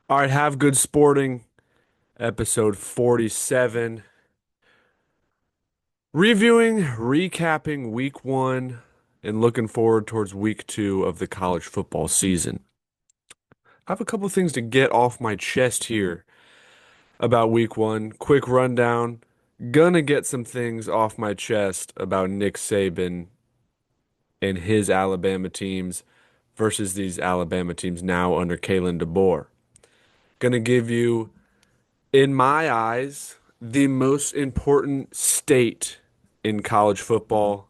All right, have good sporting, episode 47. Reviewing, recapping week one, and looking forward towards week two of the college football season. I have a couple things to get off my chest here about week one. Quick rundown. Gonna get some things off my chest about Nick Saban and his Alabama teams versus these Alabama teams now under Kalen DeBoer. Gonna give you, in my eyes, the most important state in college football.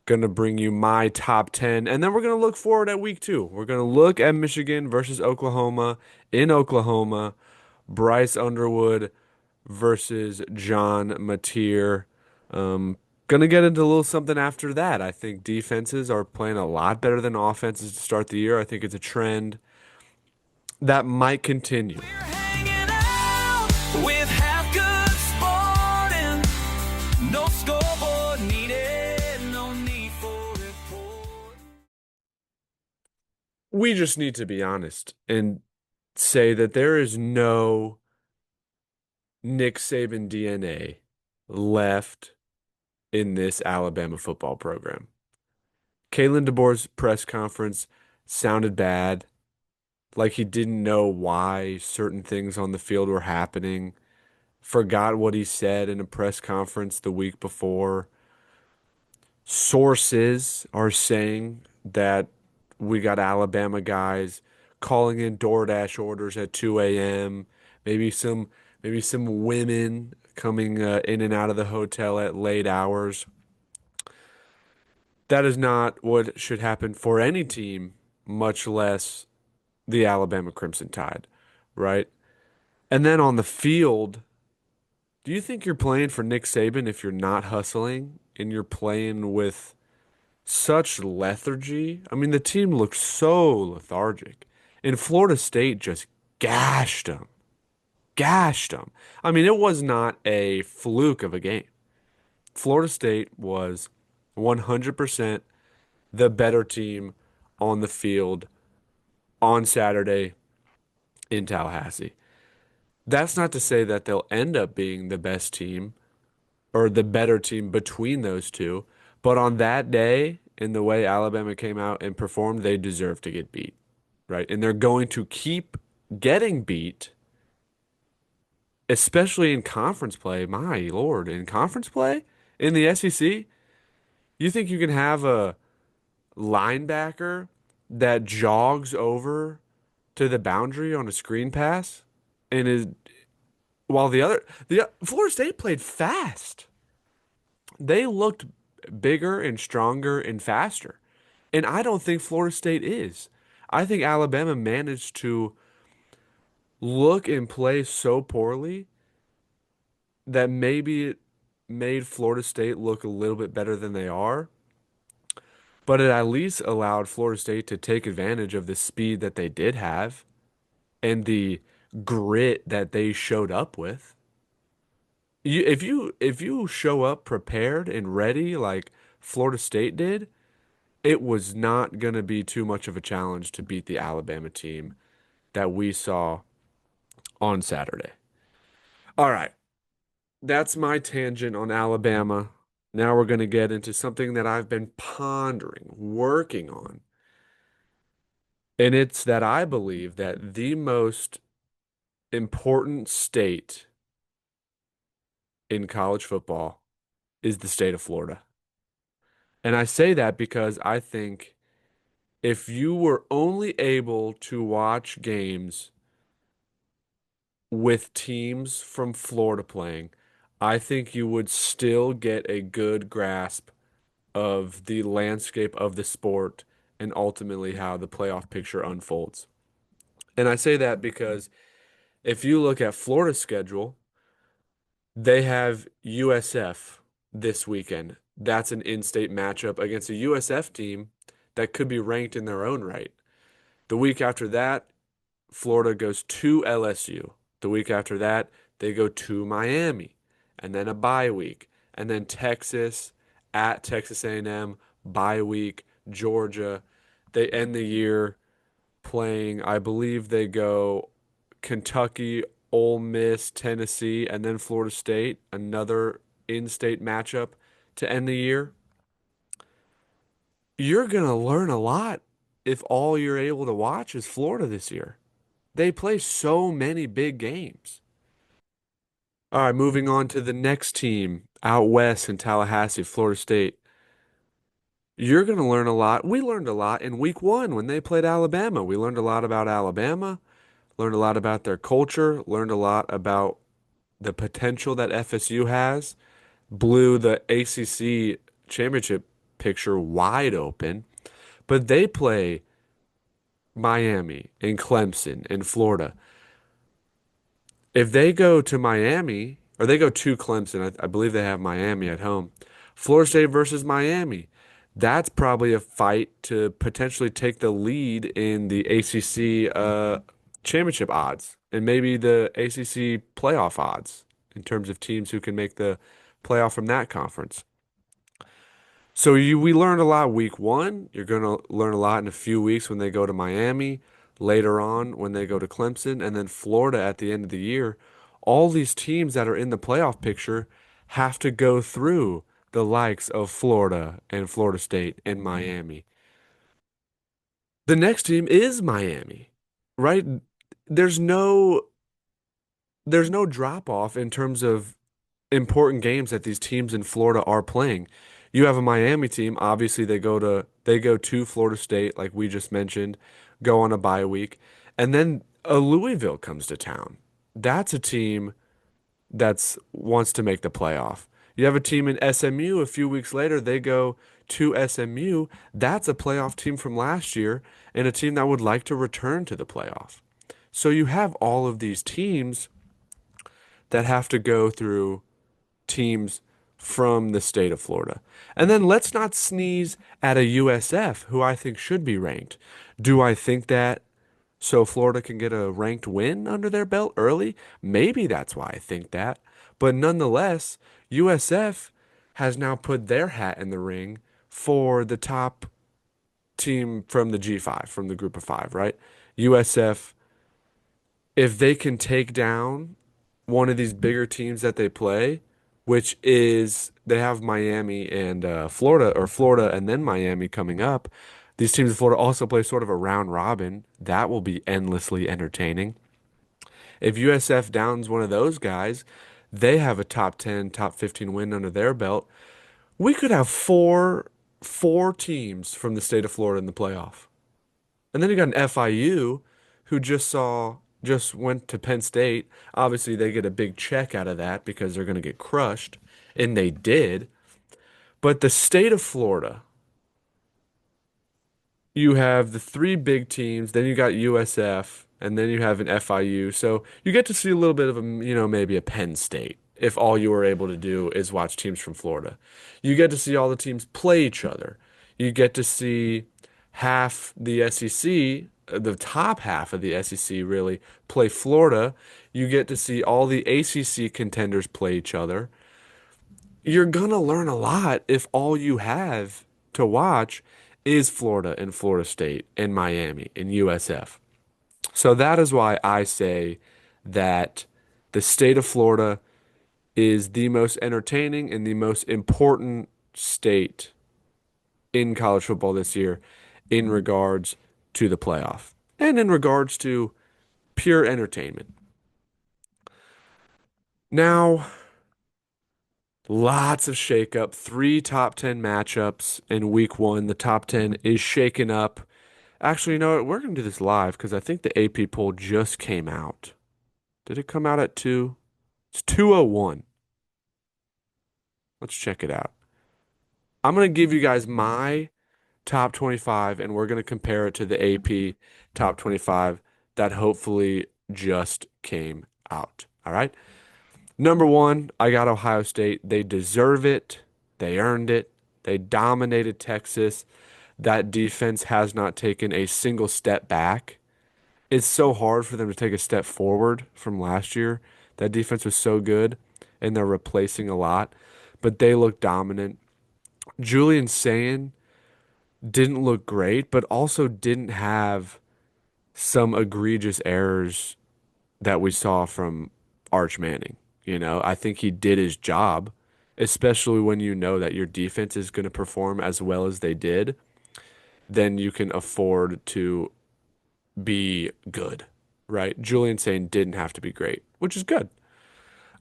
Gonna bring you my top 10, and then we're gonna look forward at week two. We're gonna look at Michigan versus Oklahoma in Oklahoma, Bryce Underwood versus John Mateer. Gonna get into a little something after that. I think defenses are playing a lot better than offenses to start the year. I think it's a trend that might continue. We're hanging out with half good sporting. No scoreboard needed, no need for report. We just need to be honest and say that there is no Nick Saban DNA left in this Alabama football program. Kalen DeBoer's press conference sounded bad, like he didn't know why certain things on the field were happening, forgot what he said in a press conference the week before. Sources are saying that we got Alabama guys calling in DoorDash orders at 2 a.m. Maybe some maybe some women coming in and out of the hotel at late hours. That is not what should happen for any team, much less the Alabama Crimson Tide, right? And then on the field, do you think you're playing for Nick Saban if you're not hustling and you're playing with such lethargy? I mean, the team looked so lethargic. And Florida State just gashed them. Gashed them. I mean, it was not a fluke of a game. Florida State was 100% the better team on the field on Saturday in Tallahassee. That's not to say that they'll end up being the best team or the better team between those two, but on that day, in the way Alabama came out and performed, they deserve to get beat, right? And they're going to keep getting beat, especially in conference play. My Lord, in conference play in the SEC, you think you can have a linebacker that jogs over to the boundary on a screen pass and is while the Florida State played fast. They looked bigger and stronger and faster. And I don't think Florida State is. I think Alabama managed to look and play so poorly that maybe it made Florida State look a little bit better than they are, but it at least allowed Florida State to take advantage of the speed that they did have and the grit that they showed up with. If you show up prepared and ready like Florida State did, it was not going to be too much of a challenge to beat the Alabama team that we saw on Saturday. All right, that's my tangent on Alabama. Now we're going to get into something that I've been pondering, working on. And it's that I believe that the most important state in college football is the state of Florida. And I say that because I think if you were only able to watch games with teams from Florida playing, I think you would still get a good grasp of the landscape of the sport and ultimately how the playoff picture unfolds. And I say that because if you look at Florida's schedule, they have USF this weekend. That's an in-state matchup against a USF team that could be ranked in their own right. The week after that, Florida goes to LSU. The week after that, they go to Miami, and then a bye week, and then Texas at Texas A&M, bye week, Georgia. They end the year playing, I believe they go Kentucky, Ole Miss, Tennessee, and then Florida State, another in-state matchup to end the year. You're going to learn a lot if all you're able to watch is Florida this year. They play so many big games. All right, moving on to the next team out west in Tallahassee, Florida State. You're going to learn a lot. We learned a lot in week one when they played Alabama. We learned a lot about Alabama, learned a lot about their culture, learned a lot about the potential that FSU has, blew the ACC championship picture wide open. But they play Miami and Clemson in Florida. If they go to Miami, or they go to Clemson, I believe they have Miami at home. Florida State versus Miami. That's probably a fight to potentially take the lead in the ACC championship odds and maybe the ACC playoff odds in terms of teams who can make the playoff from that conference. So we learned a lot week one. You're going to learn a lot in a few weeks when they go to Miami, later on when they go to Clemson, and then Florida at the end of the year. All these teams that are in the playoff picture have to go through the likes of Florida and Florida State and Miami. The next team is Miami, right? There's no there's no drop off in terms of important games that these teams in Florida are playing. You have a Miami team, obviously they go to Florida State like we just mentioned, go on a bye week, and then a Louisville comes to town. That's a team that's wants to make the playoff. You have a team in SMU a few weeks later, they go to SMU. That's a playoff team from last year and a team that would like to return to the playoff. So you have all of these teams that have to go through teams from the state of Florida. And then let's not sneeze at a USF, who I think should be ranked. Do I think that so Florida can get a ranked win under their belt early? Maybe that's why I think that. But nonetheless, USF has now put their hat in the ring for the top team from the G5, from the group of five, right? USF, if they can take down one of these bigger teams that they play, which is they have Miami and Florida, or Florida and then Miami coming up. These teams in Florida also play sort of a round robin. That will be endlessly entertaining. If USF downs one of those guys, they have a top 10, top 15 win under their belt. We could have four teams from the state of Florida in the playoff. And then you got an FIU who just went to Penn State. Obviously, they get a big check out of that because they're going to get crushed, and they did. But the state of Florida, you have the three big teams, then you got USF, and then you have an FIU. So you get to see a little bit of maybe a Penn State if all you were able to do is watch teams from Florida. You get to see all the teams play each other. You get to see half the SEC, the top half of the SEC really play Florida. You get to see all the ACC contenders play each other. You're gonna learn a lot if all you have to watch is Florida and Florida State and Miami and USF. So that is why I say that the state of Florida is the most entertaining and the most important state in college football this year in regards to the playoff and in regards to pure entertainment. Now, lots of shakeup, three top 10 matchups in week one. The top 10 is shaken up. Actually, you know what? We're going to do this live because I think the AP poll just came out. Did it come out at 2? It's 2:01. Let's check it out. I'm going to give you guys my top 25 and we're going to compare it to the AP top 25 that hopefully just came out. All right. Number one, I got Ohio State. They deserve it. They earned it. They dominated Texas. That defense has not taken a single step back. It's so hard for them to take a step forward from last year. That defense was so good, and they're replacing a lot, but they look dominant. Julian Sayin didn't look great, but also didn't have some egregious errors that we saw from Arch Manning. I think he did his job, especially when you know that your defense is going to perform as well as they did, then you can afford to be good, right? Julian Sane didn't have to be great, which is good.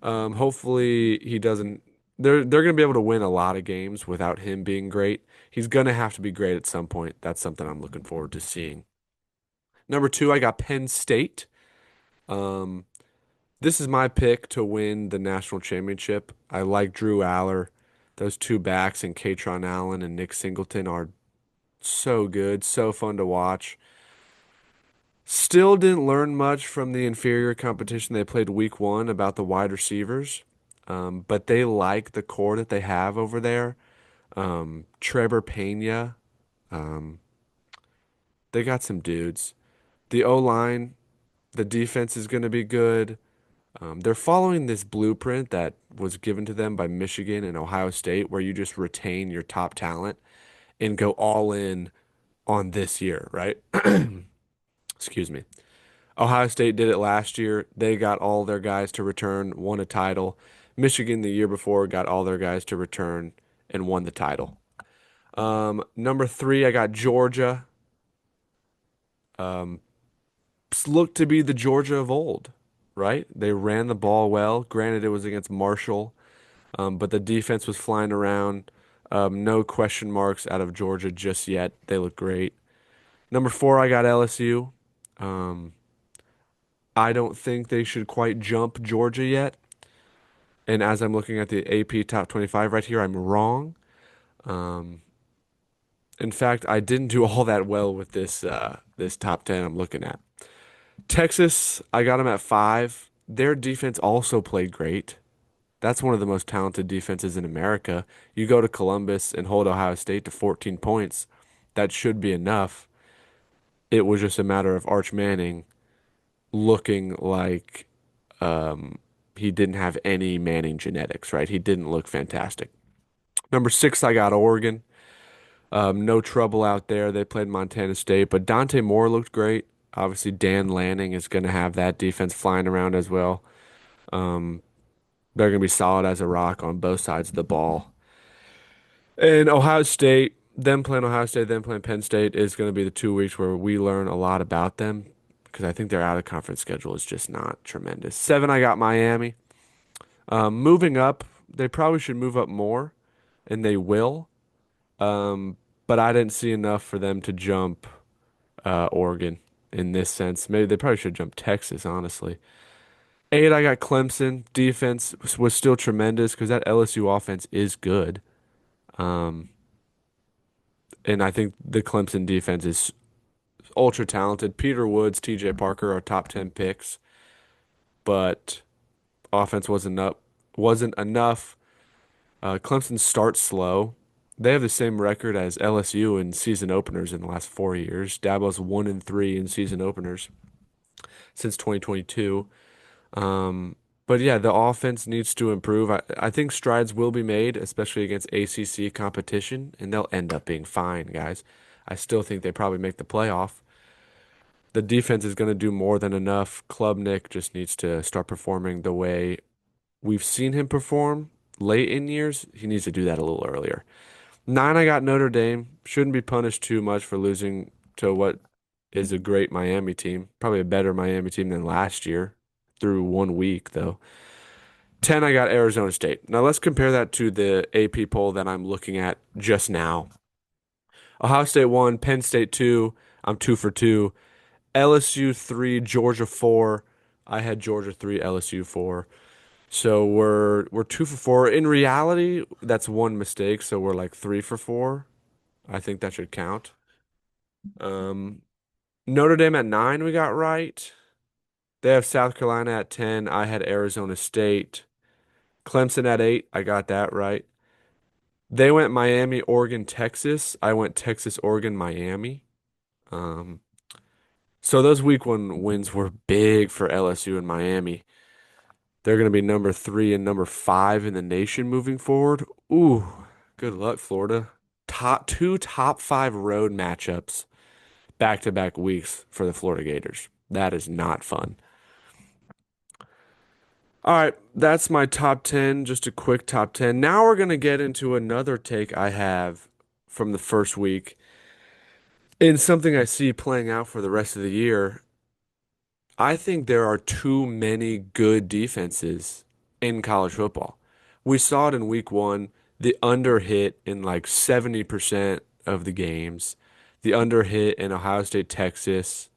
Hopefully he doesn't. They're going to be able to win a lot of games without him being great. He's going to have to be great at some point. That's something I'm looking forward to seeing. Number two, I got Penn State. Um, this is my pick to win the national championship. I like Drew Aller. Those two backs and Katron Allen and Nick Singleton are so good, so fun to watch. Still didn't learn much from the inferior competition they played week one about the wide receivers, but they like the core that they have over there. Trevor Pena, um, they got some dudes. The O line, the defense is going to be good. They're following this blueprint that was given to them by Michigan and Ohio State, where you just retain your top talent and go all in on this year, right? Excuse me. Ohio State did it last year. They got all their guys to return, won a title. Michigan the year before got all their guys to return and won the title. Number three, I got Georgia. Um, Looked to be the Georgia of old, right? They ran the ball well. Granted, it was against Marshall, but the defense was flying around. No question marks out of Georgia just yet. They look great. Number four, I got LSU. Um, I don't think they should quite jump Georgia yet. And as I'm looking at the AP top 25 right here, I'm wrong. Um, in fact, I didn't do all that well with this top 10 I'm looking at. Texas, I got them at five. Their defense also played great. That's one of the most talented defenses in America. You go to Columbus and hold Ohio State to 14 points. That should be enough. It was just a matter of Arch Manning looking like he didn't have any Manning genetics, right? He didn't look fantastic. Number six, I got Oregon. No trouble out there. They played Montana State, but Dante Moore looked great. Obviously, Dan Lanning is going to have that defense flying around as well. Um, they're going to be solid as a rock on both sides of the ball. And Ohio State, them playing Ohio State, them playing Penn State is going to be the 2 weeks where we learn a lot about them because I think their out of conference schedule is just not tremendous. Seven, I got Miami. Moving up, they probably should move up more, and they will. But I didn't see enough for them to jump Oregon in this sense. Maybe they probably should jump Texas, honestly. Eight, I got Clemson. Defense was still tremendous because that LSU offense is good. Um, and I think the Clemson defense is ultra talented. Peter Woods, TJ Parker are top 10 picks, but offense wasn't enough. Clemson starts slow. They have the same record as LSU in season openers in the last 4 years. Dabo's 1-3 in season openers since 2022. But yeah, the offense needs to improve. I think strides will be made, especially against ACC competition, and they'll end up being fine, guys. I still think they probably make the playoff. The defense is going to do more than enough. Club Nick just needs to start performing the way we've seen him perform late in years. He needs to do that a little earlier. Nine, I got Notre Dame. Shouldn't be punished too much for losing to what is a great Miami team. Probably a better Miami team than last year through 1 week, though. 10, I got Arizona State. Now let's compare that to the AP poll that I'm looking at just now. Ohio State 1, Penn State 2. I'm 2 for 2. LSU 3, Georgia 4. I had Georgia 3, LSU 4. So we're 2 for 4. In reality, that's one mistake, so we're like 3 for 4. I think that should count. Um, Notre Dame at 9 we got right. They have South Carolina at 10. I had Arizona State. Clemson at 8. I got that right. They went Miami, Oregon, Texas. I went Texas, Oregon, Miami. Um, so those week one wins were big for LSU and Miami. They're going to be number 3 and number 5 in the nation moving forward. Ooh, good luck, Florida. Top 5 road matchups back-to-back weeks for the Florida Gators. That is not fun. All right, that's my top 10, just a quick top 10. Now we're going to get into another take I have from the first week in something I see playing out for the rest of the year. I think there are too many good defenses in college football. We saw it in week one, the under hit in like 70% of the games, the under hit in Ohio State, Texas,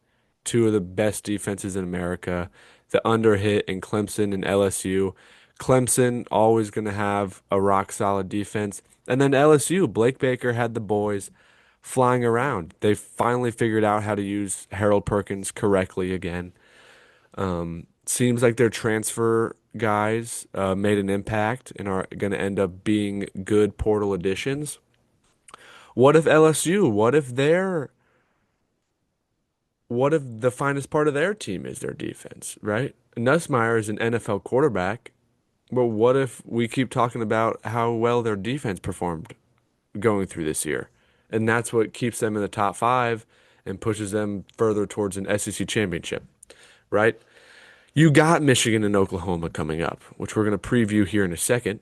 two of the best defenses in America, the under hit in Clemson and LSU. Clemson always going to have a rock solid defense. And then LSU, Blake Baker had the boys flying around. They finally figured out how to use Harold Perkins correctly again. Seems like their transfer guys made an impact and are going to end up being good portal additions. What if LSU? What if the finest part of their team is their defense, right? Nussmeier is an NFL quarterback, but what if we keep talking about how well their defense performed going through this year? And that's what keeps them in the top five and pushes them further towards an SEC championship, right? You got Michigan and Oklahoma coming up, which we're going to preview here in a second.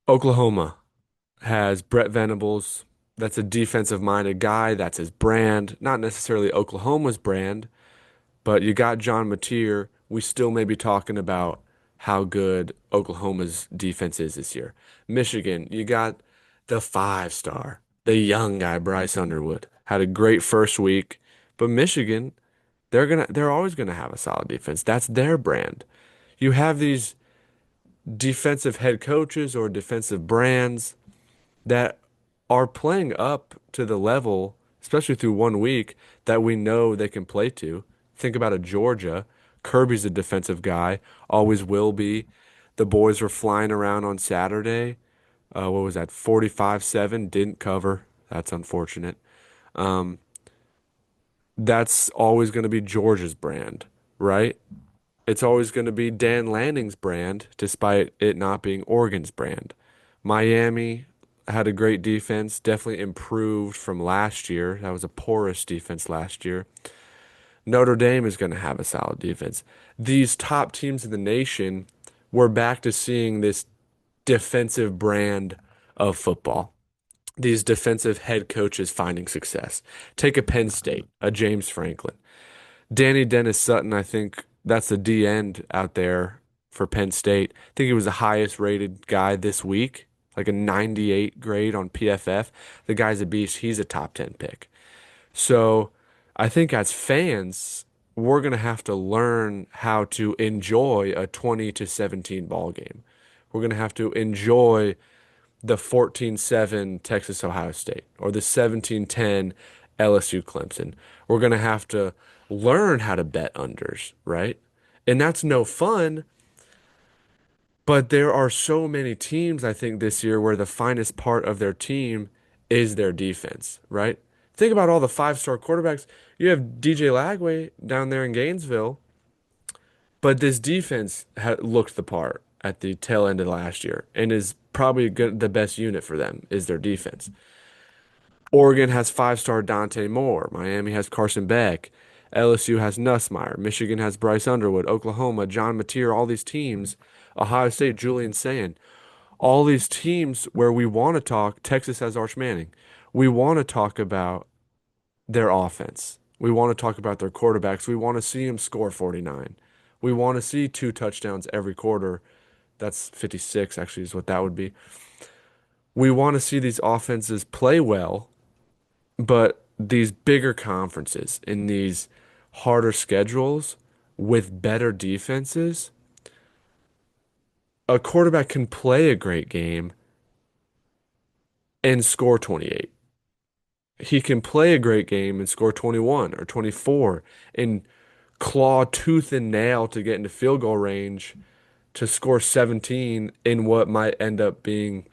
Oklahoma has Brett Venables. That's a defensive minded guy. That's his brand. Not necessarily Oklahoma's brand, but you got John Mateer. We still may be talking about how good Oklahoma's defense is this year. Michigan, you got the five-star, the young guy, Bryce Underwood. Had a great first week, but Michigan, they're always gonna have a solid defense. That's their brand. You have these defensive head coaches or defensive brands that are playing up to the level, especially through one week, that we know they can play to. Think about a Georgia. Kirby's a defensive guy, always will be. The boys were flying around on Saturday. What was that? 45-7, didn't cover. That's unfortunate. That's always going to be Georgia's brand, right? It's always going to be Dan Lanning's brand, despite it not being Oregon's brand. Miami had a great defense, definitely improved from last year. That was a porous defense last year. Notre Dame is going to have a solid defense. These top teams in the nation, we're back to seeing this defensive brand of football. These defensive head coaches finding success. Take a Penn State, a James Franklin. Danny Dennis Sutton, I think that's the D end out there for Penn State. I think he was the highest rated guy this week, like a 98 grade on PFF. The guy's a beast. He's a top 10 pick. So I think as fans, we're going to have to learn how to enjoy a 20-17 ball game. We're going to have to enjoy the 14-7 Texas Ohio State or the 17-10 LSU Clemson. We're going to have to learn how to bet unders, right? And that's no fun, but there are so many teams, I think, this year where the finest part of their team is their defense, right? Think about all the five-star quarterbacks. You have DJ Lagway down there in Gainesville, but this defense looked the part at the tail end of last year and is probably the best unit for them is their defense. Oregon has five-star Dante Moore. Miami has Carson Beck. LSU has Nussmeier. Michigan has Bryce Underwood. Oklahoma, John Mateer, all these teams. Ohio State, Julian Sayin. All these teams where we want to talk. Texas has Arch Manning. We want to talk about their offense. We want to talk about their quarterbacks. We want to see them score 49. We want to see two touchdowns every quarter. That's 56, actually, is what that would be. We want to see these offenses play well, but these bigger conferences in these harder schedules with better defenses, a quarterback can play a great game and score 28. He can play a great game and score 21 or 24 and claw tooth and nail to get into field goal range to score 17 in what might end up being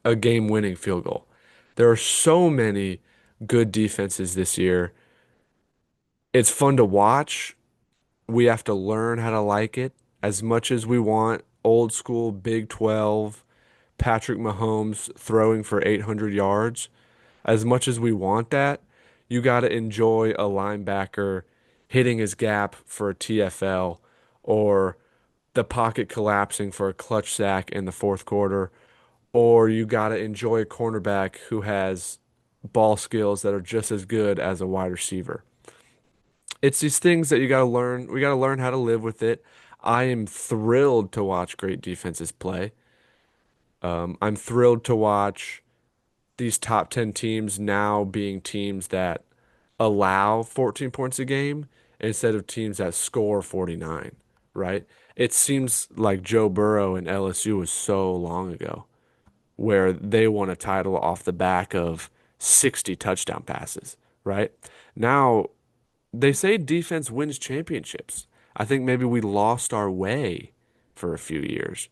a game-winning field goal. There are so many good defenses this year. It's fun to watch. We have to learn how to like it as much as we want old school Big 12, Patrick Mahomes throwing for 800 yards. As much as we want that, you got to enjoy a linebacker hitting his gap for a TFL or the pocket collapsing for a clutch sack in the fourth quarter, or you got to enjoy a cornerback who has ball skills that are just as good as a wide receiver. It's these things that you got to learn. We got to learn how to live with it. I am thrilled to watch great defenses play. I'm thrilled to watch these top 10 teams now being teams that allow 14 points a game instead of teams that score 49, right? It seems like Joe Burrow and LSU was so long ago where they won a title off the back of 60 touchdown passes, right? Now, they say defense wins championships. I think maybe we lost our way for a few years,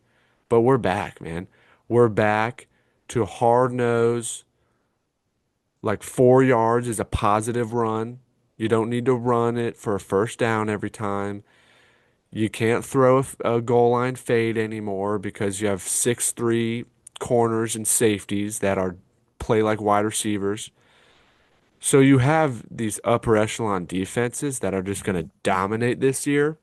but we're back, man. We're back to hard nose, like 4 yards is a positive run. You don't need to run it for a first down every time. You can't throw a goal line fade anymore because you have 6'3" corners and safeties that are play like wide receivers. So you have these upper echelon defenses that are just going to dominate this year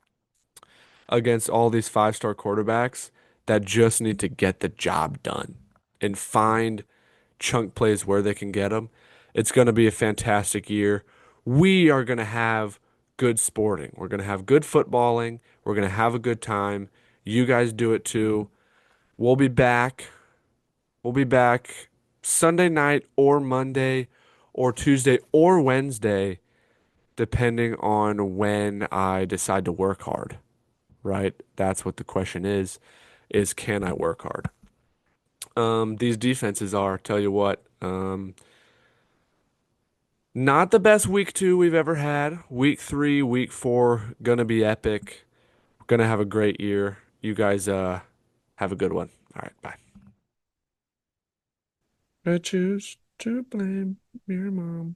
against all these five-star quarterbacks that just need to get the job done and find chunk plays where they can get them. It's going to be a fantastic year. We are going to have good sporting. We're going to have good footballing. We're going to have a good time. You guys do it too. We'll be back. We'll be back Sunday night or Monday or Tuesday or Wednesday, depending on when I decide to work hard, right? That's what the question is can I work hard? These defenses are, tell you what, not the best week two we've ever had. Week three, week four, gonna be epic. Gonna have a great year. You guys have a good one. All right, bye. I choose to blame your mom.